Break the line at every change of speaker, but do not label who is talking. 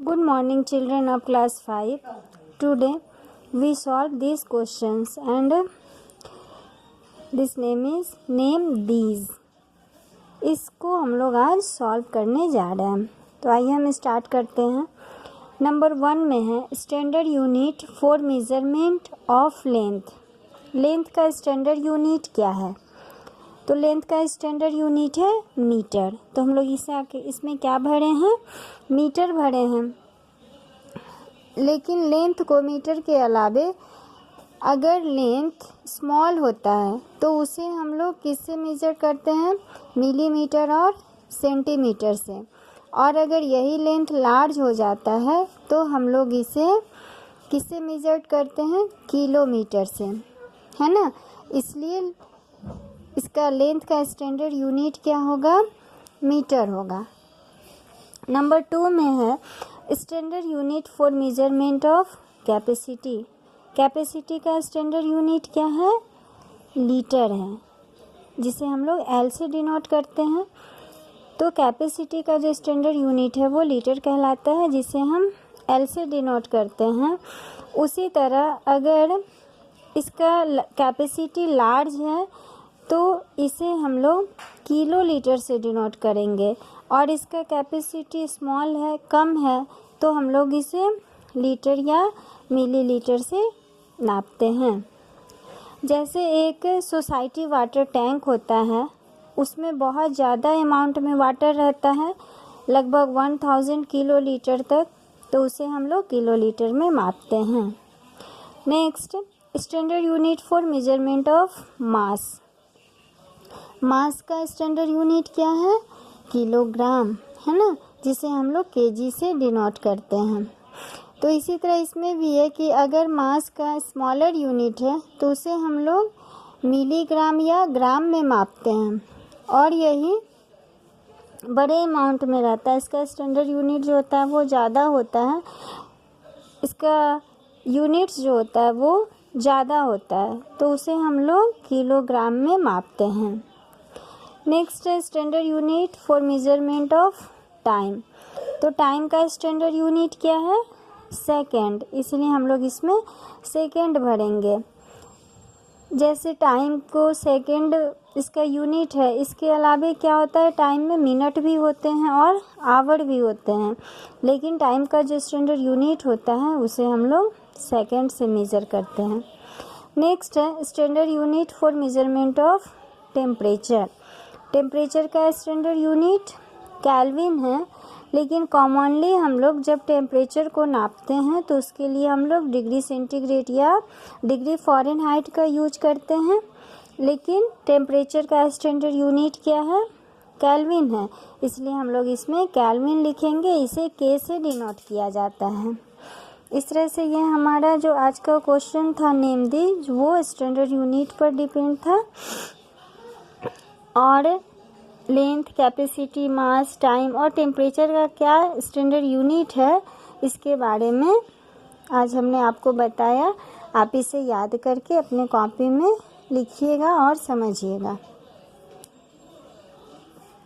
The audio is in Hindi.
Good morning, children of class 5. Today we solve these questions and this name is name these. इसको हम लोग आज सॉल्व करने जा रहे हैं। तो आइए हम स्टार्ट करते हैं। नंबर 1 में है standard unit for measurement of length. Length का स्टैंडर्ड यूनिट क्या है? तो लेंथ का स्टैंडर्ड यूनिट है मीटर। तो हम लोग इसे आके इसमें क्या भरे हैं? मीटर भरे हैं। लेकिन लेंथ को मीटर के अलावे अगर लेंथ स्मॉल होता है तो उसे हम लोग किससे मेजर करते हैं? मिलीमीटर और सेंटीमीटर से। और अगर यही लेंथ लार्ज हो जाता है तो हम लोग इसे किससे मेजर करते हैं? किलोमीटर से, है ना। इसलिए इसका लेंथ का स्टैंडर्ड यूनिट क्या होगा? मीटर होगा। नंबर 2 में है standard unit for measurement of capacity. Capacity का स्टैंडर्ड यूनिट क्या है? लीटर है, जिसे हम लोग एल से डिनोट करते हैं। तो कैपेसिटी का जो स्टैंडर्ड यूनिट है वो लीटर कहलाता है, जिसे हम एल से डिनोट करते हैं। उसी तरह अगर इसका कैपेसिटी लार्ज है तो इसे हम लोग किलो लीटर से डिनोट करेंगे, और इसका कैपेसिटी स्मॉल है, कम है, तो हम लोग इसे लीटर या मिलीलीटर से नापते हैं। जैसे एक सोसाइटी वाटर टैंक होता है, उसमें बहुत ज़्यादा अमाउंट में वाटर रहता है, लगभग 1000 किलो लीटर तक, तो उसे हम लोग किलो लीटर में मापते हैं। Next standard unit for measurement of mass. Mass का स्टैंडर्ड यूनिट क्या है? किलोग्राम, है ना, जिसे हम लोग केजी से डिनोट करते हैं। तो इसी तरह इसमें भी है कि अगर मास का स्मॉलर यूनिट है तो उसे हम लोग मिलीग्राम या ग्राम में मापते हैं, और यही बड़े अमाउंट में रहता है, इसका स्टैंडर्ड यूनिट जो होता है वो ज़्यादा होता है, इसका यूनिट्स जो होता है वो ज़्यादा होता है, तो उसे हम लोग किलोग्राम में मापते हैं। नेक्स्ट है standard unit for measurement of time. तो टाइम का स्टैंडर्ड यूनिट क्या है? सेकंड, इसलिए हम लोग इसमें सेकंड भरेंगे। जैसे टाइम को सेकंड इसका यूनिट है, इसके अलावे क्या होता है, टाइम में मिनट भी होते हैं और आवर भी होते हैं, लेकिन टाइम का जो स्टैंडर्ड यूनिट होता है उसे हम लोग सेकंड से मेज़र करते हैं। नेक्स्ट है standard unit for measurement of temperature. Temperature का स्टैंडर्ड यूनिट केल्विन है, लेकिन कॉमनली हम लोग जब टेम्परेचर को नापते हैं तो उसके लिए हम लोग डिग्री सेंटीग्रेड या डिग्री फ़ारेनहाइट का यूज करते हैं, लेकिन टेम्परेचर का स्टैंडर्ड यूनिट क्या है? केल्विन है, इसलिए हम लोग इसमें केल्विन लिखेंगे, इसे के से डिनोट किया जाता है। इस तरह से ये हमारा जो आज का क्वेश्चन था नेम दी, वो स्टैंडर्ड यूनिट पर डिपेंड था, और लेंथ, कैपेसिटी, मास, टाइम और टेम्परेचर का क्या स्टैंडर्ड यूनिट है, इसके बारे में आज हमने आपको बताया। आप इसे याद करके अपने कॉपी में लिखिएगा और समझिएगा।